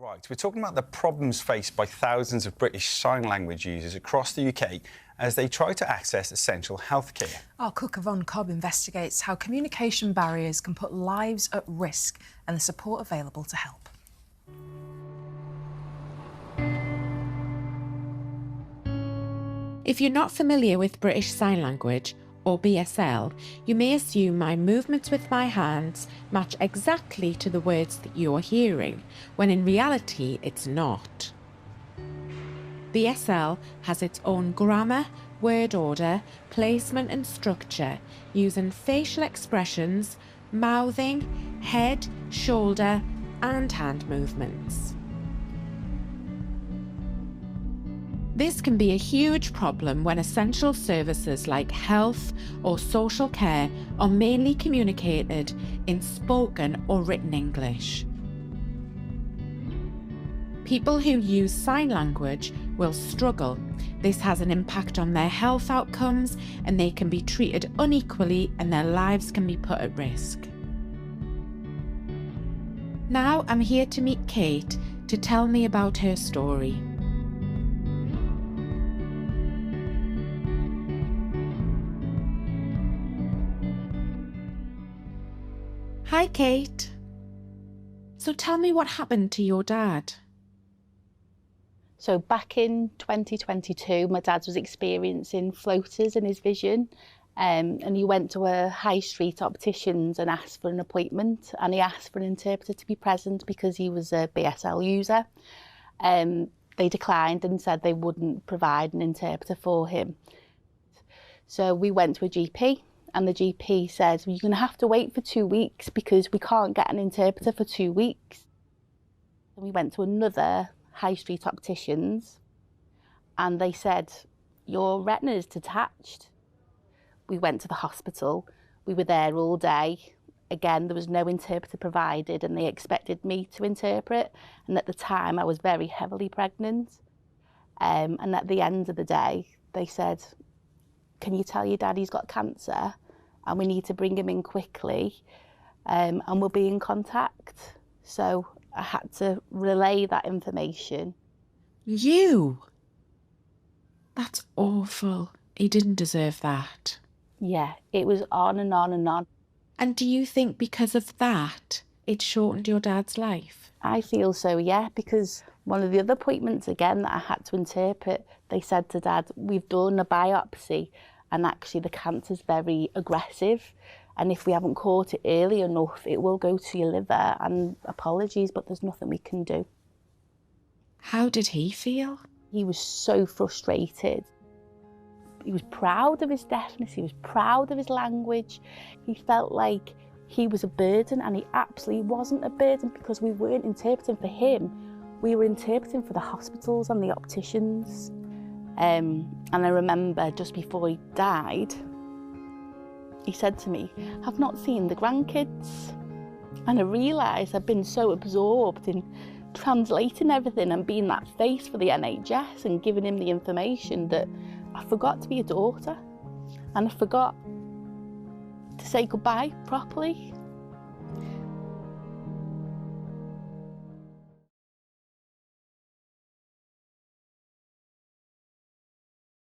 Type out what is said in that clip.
Right, we're talking about the problems faced by thousands of British Sign Language users across the UK as they try to access essential healthcare. Our Cook Yvonne Cobb investigates how communication barriers can put lives at risk and the support available to help. If you're not familiar with British Sign Language, or BSL, you may assume my movements with my hands match exactly to the words that you're hearing, when in reality it's not. BSL has its own grammar, word order, placement and structure, using facial expressions, mouthing, head, shoulder and hand movements. This can be a huge problem when essential services like health or social care are mainly communicated in spoken or written English. People who use sign language will struggle. This has an impact on their health outcomes and they can be treated unequally and their lives can be put at risk. Now I'm here to meet Kate to tell me about her story. Hi, Kate. So tell me what happened to your dad. So back in 2022, my dad was experiencing floaters in his vision, and he went to a high street opticians and asked for an appointment, and he asked for an interpreter to be present because he was a BSL user. They declined and said they wouldn't provide an interpreter for him. So we went to a GP. And the GP said, well, you're going to have to wait for 2 weeks because we can't get an interpreter for 2 weeks. And we went to another high street opticians and they said, your retina is detached. We went to the hospital. We were there all day. Again, there was no interpreter provided and they expected me to interpret. And at the time, I was very heavily pregnant. And at the end of the day, they said, can you tell your dad he's got cancer? And we need to bring him in quickly and we'll be in contact. So I had to relay that information. You? That's awful. He didn't deserve that. Yeah, it was on and on and on. And do you think because of that, it shortened your dad's life? I feel so, yeah, because one of the other appointments, again, that I had to interpret, they said to Dad, we've done a biopsy and actually the cancer's very aggressive. And if we haven't caught it early enough, it will go to your liver. And apologies, but there's nothing we can do. How did he feel? He was so frustrated. He was proud of his deafness. He was proud of his language. He felt like he was a burden, and he absolutely wasn't a burden because we weren't interpreting for him. We were interpreting for the hospitals and the opticians. And I remember just before he died, he said to me, I've not seen the grandkids. And I realised I'd been so absorbed in translating everything and being that face for the NHS and giving him the information that I forgot to be a daughter. And I forgot to say goodbye properly.